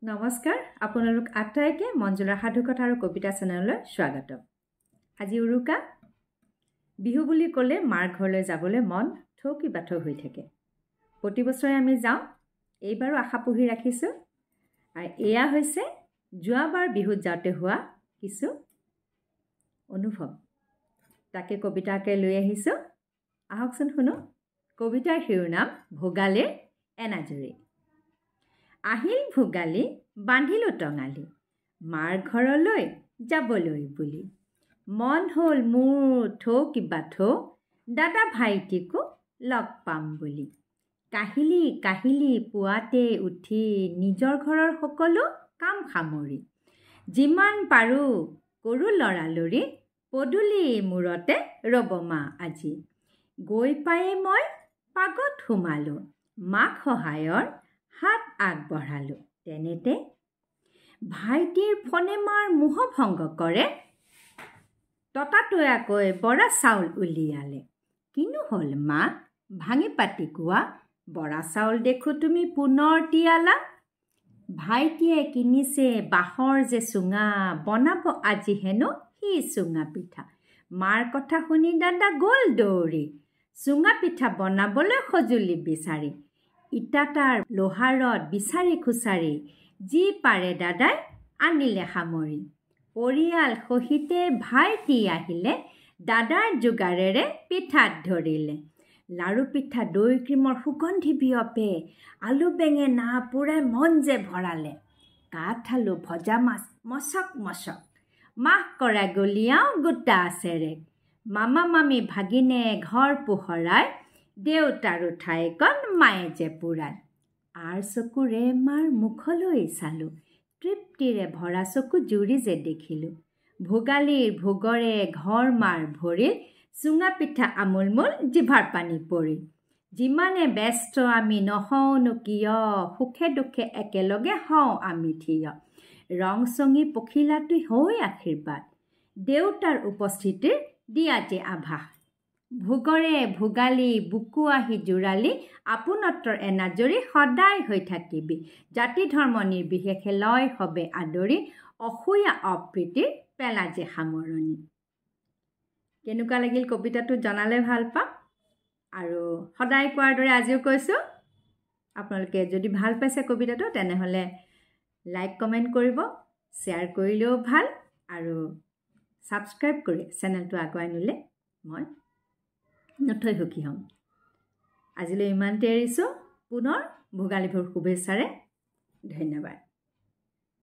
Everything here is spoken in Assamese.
নমস্কাৰ আপোনালোক আটাইকে মঞ্জুলাৰ সাধুকথা আৰু কবিতা চেনেললৈ স্বাগতম। আজি উৰুকা। বিহু বুলি ক'লে মাৰ ঘৰলৈ যাবলৈ মন থৌকি বাথৌ হৈ থাকে। প্ৰতি বছৰে আমি যাওঁ, এইবাৰো আশা পুহি ৰাখিছোঁ। আৰু এয়া হৈছে যোৱাবাৰ বিহুত যাওঁতে হোৱা কিছু অনুভৱ। তাকে কবিতাকে লৈ আহিছোঁ, আহকচোন শুনো। কবিতাৰ শিৰোনাম ভোগালীৰ এনাজৰী। আহিল ভোগালী, বান্ধিলো টঙালি, মাৰ ঘৰলৈ যাবলৈ বুলি। মন হ'ল মোৰ থৌকি বাথৌ, দাদা ভাইটিকো লগ পাম বুলি। কাহিলি কাহিলি পুৱাতে উঠি, নিজৰ ঘৰৰ সকলো কাম সামৰি। যিমান পাৰোঁ কৰোঁ লৰালৰি, পদূলি মূৰতে ৰ'ব মা আজি। গৈ পায়ে মই পাগত সোমালোঁ, মাক সহায়ৰ হাত আগবঢ়ালোঁ। তেনেতে ভাইটিৰ ফোনে মাৰ মোহ ভংগ কৰে, ততাতৈয়াকৈ বৰা চাউল উলিয়ালে। কিনো হ'ল মা ভাঙি পাতি কোৱা, বৰা চাউল দেখোঁ তুমি পুনৰ তিয়ালা। ভাইটিয়ে কিনিছে বাঁহৰ যে চুঙা, বনাব আজি হেনো সি চুঙা পিঠা। মাৰ কথা শুনি দাদা গ'ল দৌৰি, চুঙা পিঠা বনাবলৈ সঁজুলি বিচাৰি। ইটা তাৰ লোহাৰত বিচাৰি খুচাৰি, যি পাৰে দাদাই আনিলে সামৰি। পৰিয়াল সহিতে ভাইটি আহিলে, দাদাৰ যোগাৰেৰে পিঠাত ধৰিলে। লাৰু পিঠা দৈ ক্ৰীমৰ সুগন্ধি বিয়পে, আলু বেঙেনা পোৰাই মন যে ভৰালে। কাঠ আলু ভজা মাছ মচক মচক, মাহ কৰা গলিয়াও গোটা চেৰেক। মামা মামী ভাগিনে ঘৰ পোহৰাই, দেউতাৰো ঠাইকণ মায়ে যে পুৰায়। আৰ চকুৰে মাৰ মুখলৈ চালোঁ, তৃপ্তিৰে ভৰা চকু জুৰি যে দেখিলোঁ। ভোগালীৰ ভোগৰে ঘৰ মাৰ ভৰিল, চুঙা পিঠা আমোলমোল জিভাৰ পানী পৰিল। যিমানে ব্যস্ত আমি নহওঁনো কিয়, সুখে দুখে একেলগে হওঁ আমি থিয়। ৰং চঙি পখিলাটো হৈ আশীৰ্বাদ, দেউতাৰ উপস্থিতিৰ দিয়া যে আভাস। ভোগৰে ভোগালী বুকু আহি জোৰালি, আপোনত্বৰ এনাজৰী সদায় হৈ থাকিবি। জাতি ধৰ্ম নিৰ্বিশেষে লয় সবে আদৰি, অসূয়া অপ্ৰীতিৰ পেলা যে সামৰণি। কেনেকুৱা লাগিল কবিতাটো জনালে ভাল পাম। আৰু সদায় কোৱাৰ দৰে আজিও কৈছোঁ, আপোনালোকে যদি ভাল পাইছে কবিতাটো তেনেহ'লে লাইক কমেণ্ট কৰিব, শ্বেয়াৰ কৰিলেও ভাল, আৰু ছাবস্ক্ৰাইব কৰি চেনেলটো আগুৱাই নিলে মই নথৈ সুখী হ'ম। আজিলৈ ইমানতে এৰিছোঁ। পুনৰ ভোগালী বিহুৰ শুভেচ্ছাৰে ধন্যবাদ।